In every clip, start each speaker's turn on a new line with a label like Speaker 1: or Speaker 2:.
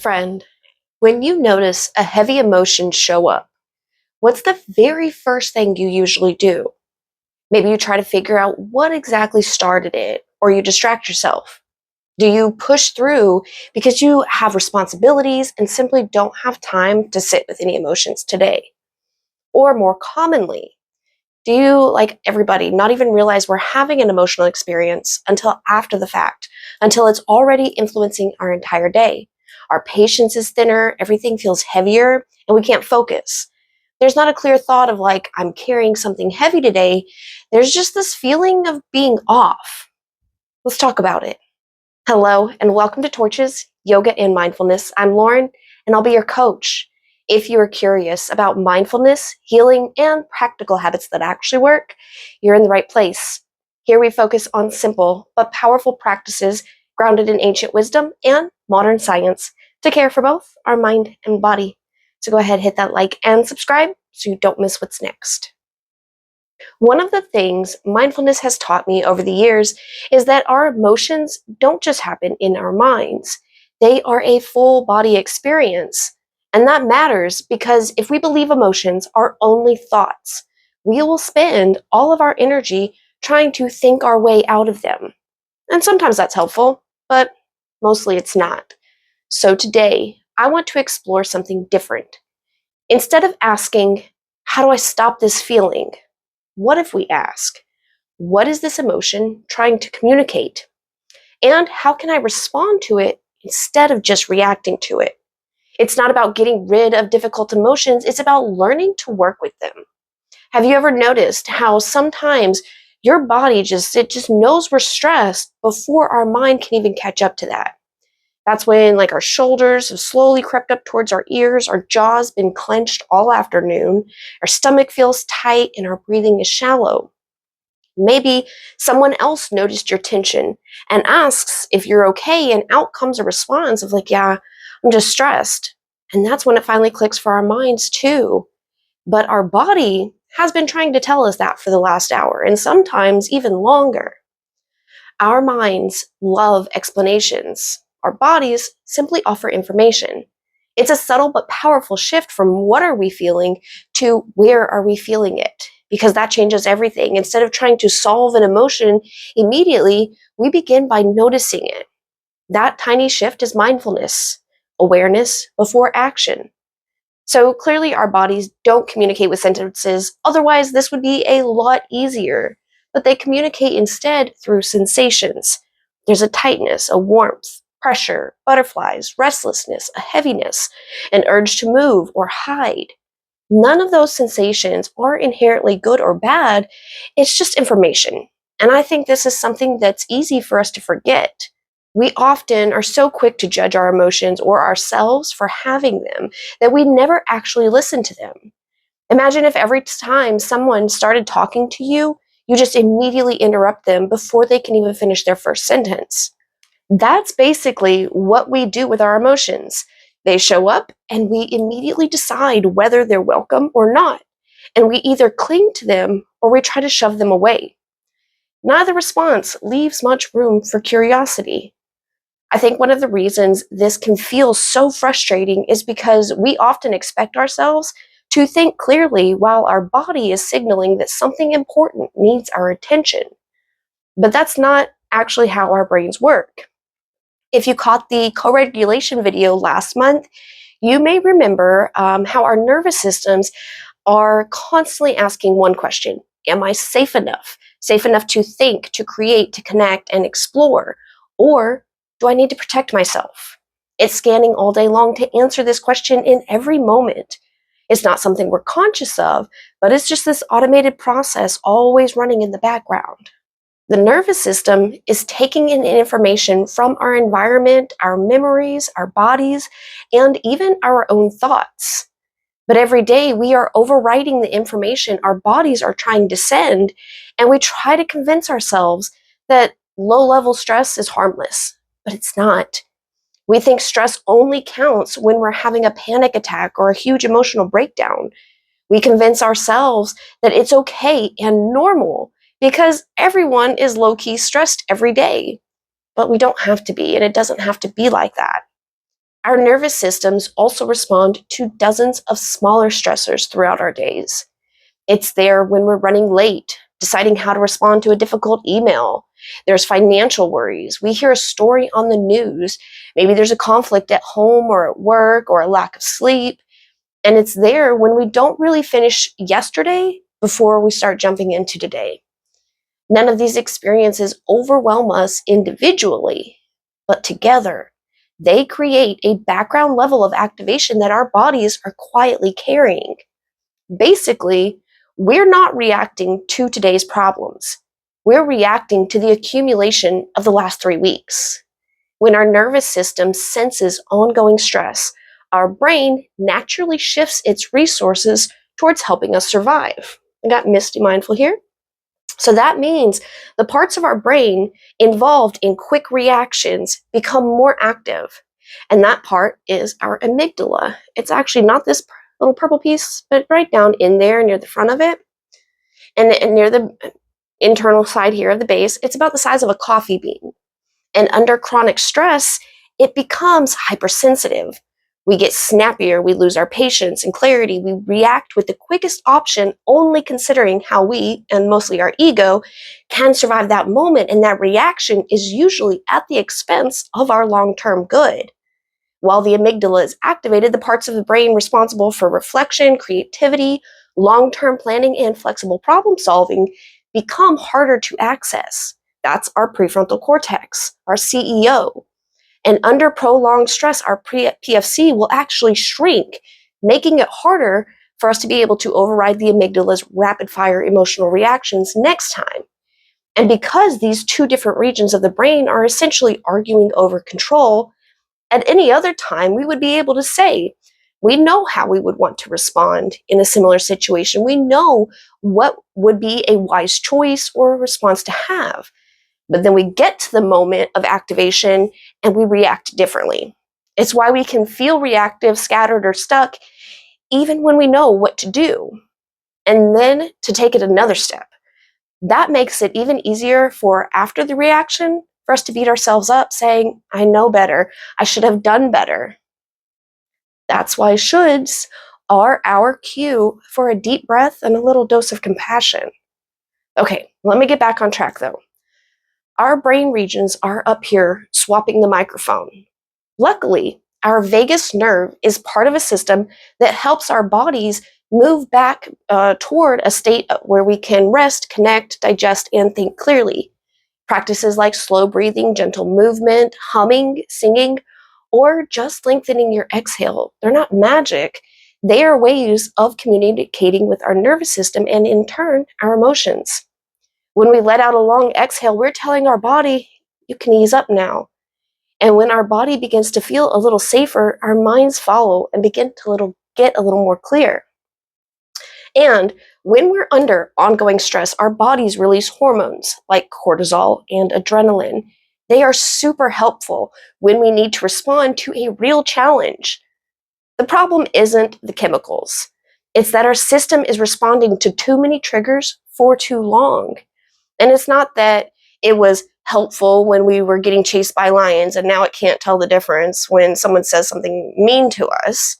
Speaker 1: Friend, when you notice a heavy emotion show up, what's the very first thing you usually do? Maybe you try to figure out what exactly started it, or you distract yourself. Do you push through because you have responsibilities and simply don't have time to sit with any emotions today? Or more commonly, do you, like everybody, not even realize we're having an emotional experience until after the fact, until it's already influencing our entire day? Our patience is thinner, everything feels heavier, and we can't focus. There's not a clear thought of, like, I'm carrying something heavy today. There's just this feeling of being off. Let's talk about it. Hello, and welcome to Torches, Yoga and Mindfulness. I'm Lauren, and I'll be your coach. If you are curious about mindfulness, healing, and practical habits that actually work, you're in the right place. Here we focus on simple but powerful practices grounded in ancient wisdom and modern science to care for both our mind and body. So go ahead, hit that like and subscribe so you don't miss what's next. One of the things mindfulness has taught me over the years is that our emotions don't just happen in our minds. They are a full body experience. And that matters because if we believe emotions are only thoughts, we will spend all of our energy trying to think our way out of them. And sometimes that's helpful, but mostly it's not. So today, I want to explore something different. Instead of asking, how do I stop this feeling? What if we ask, what is this emotion trying to communicate? And how can I respond to it instead of just reacting to it? It's not about getting rid of difficult emotions, it's about learning to work with them. Have you ever noticed how sometimes your body just knows we're stressed before our mind can even catch up to that? That's when, like, our shoulders have slowly crept up towards our ears, our jaw's been clenched all afternoon, our stomach feels tight, and our breathing is shallow. Maybe someone else noticed your tension and asks if you're okay, and out comes a response of, like, yeah, I'm just stressed. And that's when it finally clicks for our minds too. But our body has been trying to tell us that for the last hour, and sometimes even longer. Our minds love explanations. Our bodies simply offer information. It's a subtle but powerful shift from what are we feeling to where are we feeling it, because that changes everything. Instead of trying to solve an emotion immediately, we begin by noticing it. That tiny shift is mindfulness, awareness before action. So clearly, our bodies don't communicate with sentences, otherwise, this would be a lot easier. But they communicate instead through sensations. There's a tightness, a warmth, pressure, butterflies, restlessness, a heaviness, an urge to move or hide. None of those sensations are inherently good or bad, it's just information. And I think this is something that's easy for us to forget. We often are so quick to judge our emotions or ourselves for having them that we never actually listen to them. Imagine if every time someone started talking to you, you just immediately interrupt them before they can even finish their first sentence. That's basically what we do with our emotions. They show up and we immediately decide whether they're welcome or not. And we either cling to them or we try to shove them away. Neither response leaves much room for curiosity. I think one of the reasons this can feel so frustrating is because we often expect ourselves to think clearly while our body is signaling that something important needs our attention. But that's not actually how our brains work. If you caught the co-regulation video last month, you may remember how our nervous systems are constantly asking one question: am I safe enough? Safe enough to think, to create, to connect, and explore? Or do I need to protect myself? It's scanning all day long to answer this question in every moment. It's not something we're conscious of, but it's just this automated process always running in the background. The nervous system is taking in information from our environment, our memories, our bodies, and even our own thoughts. But every day we are overwriting the information our bodies are trying to send, and we try to convince ourselves that low-level stress is harmless, but it's not. We think stress only counts when we're having a panic attack or a huge emotional breakdown. We convince ourselves that it's okay and normal because everyone is low-key stressed every day. But we don't have to be, and it doesn't have to be like that. Our nervous systems also respond to dozens of smaller stressors throughout our days. It's there when we're running late, deciding how to respond to a difficult email. There's financial worries. We hear a story on the news. Maybe there's a conflict at home or at work or a lack of sleep. And it's there when we don't really finish yesterday before we start jumping into today. None of these experiences overwhelm us individually, but together, they create a background level of activation that our bodies are quietly carrying. Basically, we're not reacting to today's problems. We're reacting to the accumulation of the last 3 weeks. When our nervous system senses ongoing stress, our brain naturally shifts its resources towards helping us survive. I got Misty Mindful here. So that means the parts of our brain involved in quick reactions become more active. And that part is our amygdala. It's actually not this little purple piece, but right down in there near the front of it. And near the internal side here of the base, it's about the size of a coffee bean. And under chronic stress, it becomes hypersensitive. We get snappier, we lose our patience and clarity, we react with the quickest option, only considering how we, and mostly our ego, can survive that moment. And that reaction is usually at the expense of our long-term good. While the amygdala is activated, the parts of the brain responsible for reflection, creativity, long-term planning, and flexible problem solving become harder to access. That's our prefrontal cortex, our CEO. And under prolonged stress, our PFC will actually shrink, making it harder for us to be able to override the amygdala's rapid-fire emotional reactions next time. And because these two different regions of the brain are essentially arguing over control, at any other time, we would be able to say, we know how we would want to respond in a similar situation. We know what would be a wise choice or a response to have. But then we get to the moment of activation and we react differently. It's why we can feel reactive, scattered, or stuck, even when we know what to do. And then to take it another step. That makes it even easier for after the reaction for us to beat ourselves up saying, I know better, I should have done better. That's why shoulds are our cue for a deep breath and a little dose of compassion. Okay, let me get back on track though. Our brain regions are up here swapping the microphone. Luckily, our vagus nerve is part of a system that helps our bodies move back toward a state where we can rest, connect, digest, and think clearly. Practices like slow breathing, gentle movement, humming, singing, or just lengthening your exhale, they're not magic. They are ways of communicating with our nervous system and, in turn, our emotions. When we let out a long exhale, we're telling our body, you can ease up now. And when our body begins to feel a little safer, our minds follow and begin to get a little more clear. And when we're under ongoing stress, our bodies release hormones like cortisol and adrenaline. They are super helpful when we need to respond to a real challenge. The problem isn't the chemicals. It's that our system is responding to too many triggers for too long. And it's not that it was helpful when we were getting chased by lions and now it can't tell the difference when someone says something mean to us.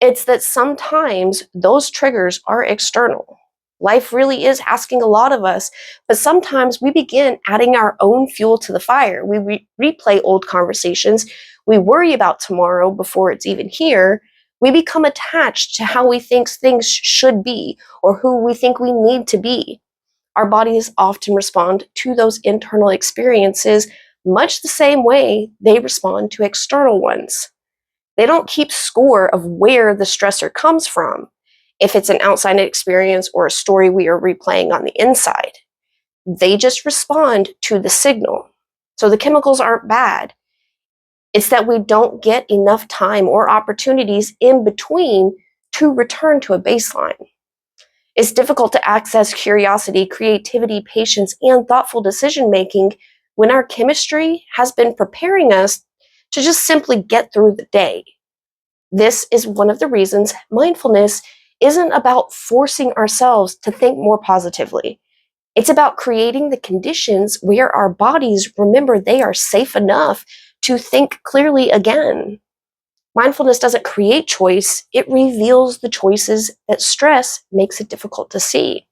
Speaker 1: It's that sometimes those triggers are external. Life really is asking a lot of us, but sometimes we begin adding our own fuel to the fire. We replay old conversations. We worry about tomorrow before it's even here. We become attached to how we think things should be or who we think we need to be. Our bodies often respond to those internal experiences much the same way they respond to external ones. They don't keep score of where the stressor comes from, if it's an outside experience or a story we are replaying on the inside. They just respond to the signal. So the chemicals aren't bad. It's that we don't get enough time or opportunities in between to return to a baseline. It's difficult to access curiosity, creativity, patience, and thoughtful decision making when our chemistry has been preparing us to just simply get through the day. This is one of the reasons mindfulness isn't about forcing ourselves to think more positively. It's about creating the conditions where our bodies remember they are safe enough to think clearly again. Mindfulness doesn't create choice, it reveals the choices that stress makes it difficult to see.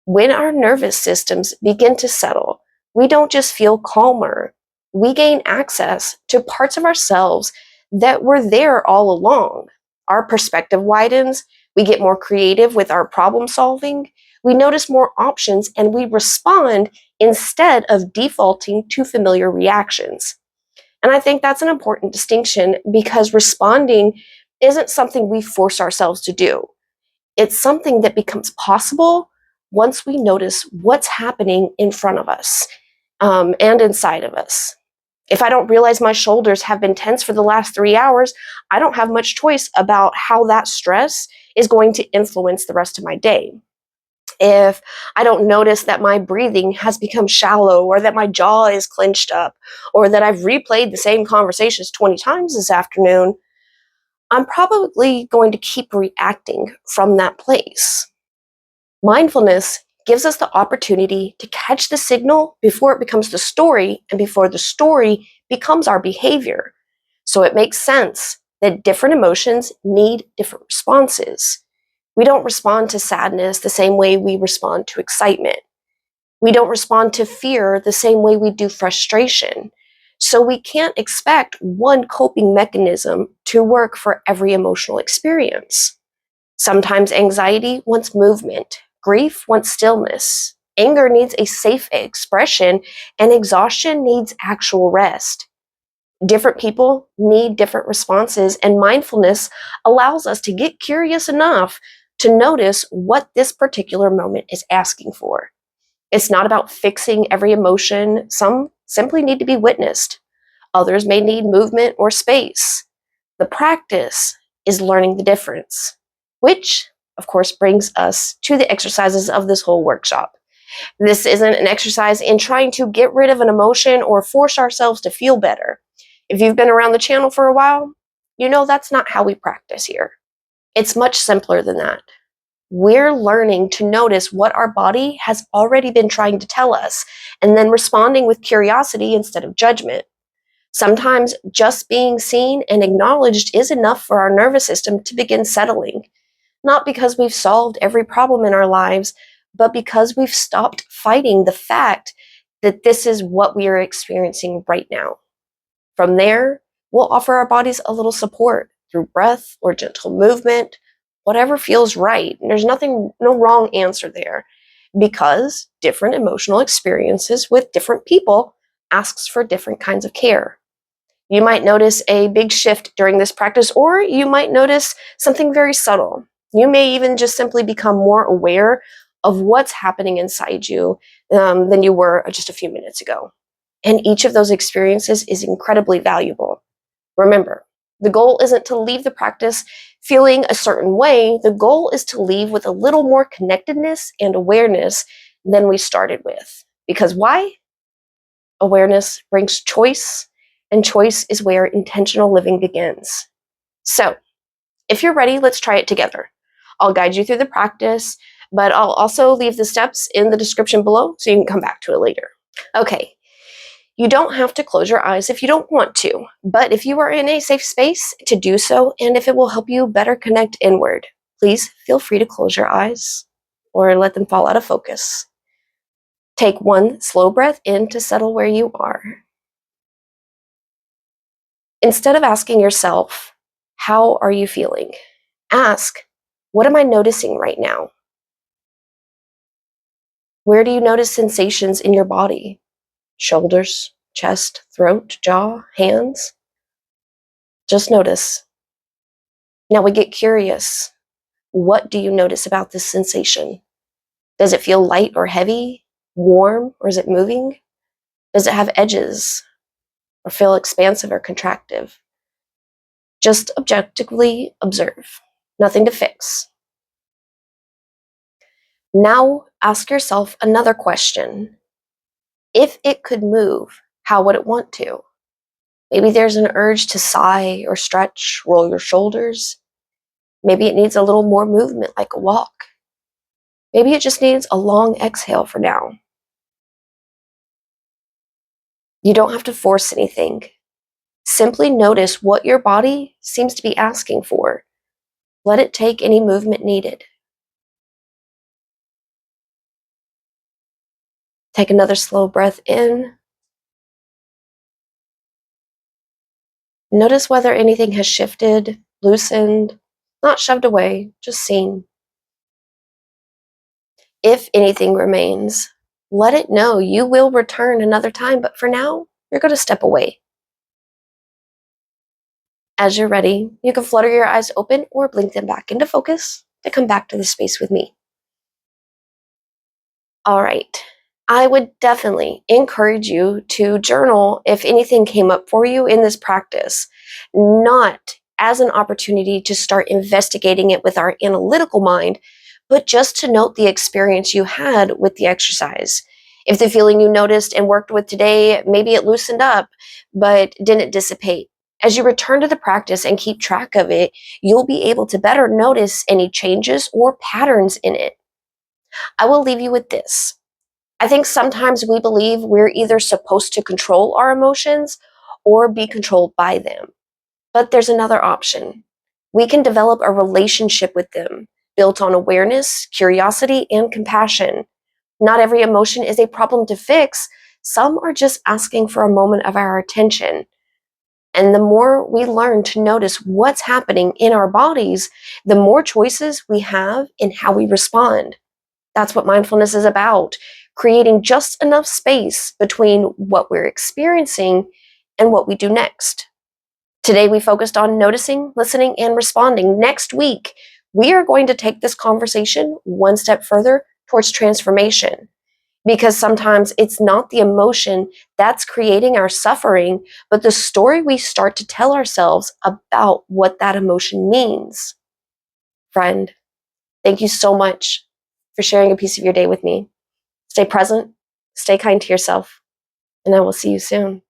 Speaker 1: When our nervous systems begin to settle, we don't just feel calmer, we gain access to parts of ourselves that were there all along. Our perspective widens, we get more creative with our problem solving, we notice more options, and we respond instead of defaulting to familiar reactions. And I think that's an important distinction because responding isn't something we force ourselves to do. It's something that becomes possible once we notice what's happening in front of us and inside of us. If I don't realize my shoulders have been tense for the last 3 hours, I don't have much choice about how that stress is going to influence the rest of my day. If I don't notice that my breathing has become shallow, or that my jaw is clenched up, or that I've replayed the same conversations 20 times this afternoon, I'm probably going to keep reacting from that place. Mindfulness gives us the opportunity to catch the signal before it becomes the story and before the story becomes our behavior. So it makes sense that different emotions need different responses. We don't respond to sadness the same way we respond to excitement. We don't respond to fear the same way we do frustration. So we can't expect one coping mechanism to work for every emotional experience. Sometimes anxiety wants movement, grief wants stillness, anger needs a safe expression, and exhaustion needs actual rest. Different people need different responses, and mindfulness allows us to get curious enough to notice what this particular moment is asking for. It's not about fixing every emotion. Some simply need to be witnessed. Others may need movement or space. The practice is learning the difference, which, of course, brings us to the exercises of this whole workshop. This isn't an exercise in trying to get rid of an emotion or force ourselves to feel better. If you've been around the channel for a while, you know that's not how we practice here. It's much simpler than that. We're learning to notice what our body has already been trying to tell us, and then responding with curiosity instead of judgment. Sometimes just being seen and acknowledged is enough for our nervous system to begin settling, not because we've solved every problem in our lives, but because we've stopped fighting the fact that this is what we are experiencing right now. From there, we'll offer our bodies a little support through breath or gentle movement, whatever feels right. And there's no wrong answer there, because different emotional experiences with different people asks for different kinds of care. You might notice a big shift during this practice, or you might notice something very subtle. You may even just simply become more aware of what's happening inside you than you were just a few minutes ago. And each of those experiences is incredibly valuable. Remember, the goal isn't to leave the practice feeling a certain way. The goal is to leave with a little more connectedness and awareness than we started with. Because why? Awareness brings choice, and choice is where intentional living begins. So, if you're ready, let's try it together. I'll guide you through the practice, but I'll also leave the steps in the description below so you can come back to it later. Okay, you don't have to close your eyes if you don't want to, but if you are in a safe space to do so, and if it will help you better connect inward, please feel free to close your eyes or let them fall out of focus. Take one slow breath in to settle where you are. Instead of asking yourself, how are you feeling? Ask, what am I noticing right now? Where do you notice sensations in your body? Shoulders, chest, throat, jaw, hands? Just notice. Now we get curious. What do you notice about this sensation? Does it feel light or heavy, warm, or is it moving? Does it have edges or feel expansive or contractive? Just objectively observe, nothing to fix. Now ask yourself another question. If it could move, how would it want to? Maybe there's an urge to sigh or stretch, roll your shoulders. Maybe it needs a little more movement, like a walk. Maybe it just needs a long exhale for now. You don't have to force anything. Simply notice what your body seems to be asking for. Let it take any movement needed. Take another slow breath in. Notice whether anything has shifted, loosened, not shoved away, just seen. If anything remains, let it know you will return another time, but for now, you're going to step away. As you're ready, you can flutter your eyes open or blink them back into focus to come back to the space with me. All right. I would definitely encourage you to journal if anything came up for you in this practice, not as an opportunity to start investigating it with our analytical mind, but just to note the experience you had with the exercise. If the feeling you noticed and worked with today, maybe it loosened up, but didn't dissipate. As you return to the practice and keep track of it, you'll be able to better notice any changes or patterns in it. I will leave you with this. I think sometimes we believe we're either supposed to control our emotions or be controlled by them. But there's another option. We can develop a relationship with them built on awareness, curiosity, and compassion. Not every emotion is a problem to fix. Some are just asking for a moment of our attention. And the more we learn to notice what's happening in our bodies, the more choices we have in how we respond. That's what mindfulness is about, creating just enough space between what we're experiencing and what we do next. Today, we focused on noticing, listening, and responding. Next week, we are going to take this conversation one step further towards transformation, because sometimes it's not the emotion that's creating our suffering, but the story we start to tell ourselves about what that emotion means. Friend, thank you so much for sharing a piece of your day with me. Stay present, stay kind to yourself, and I will see you soon.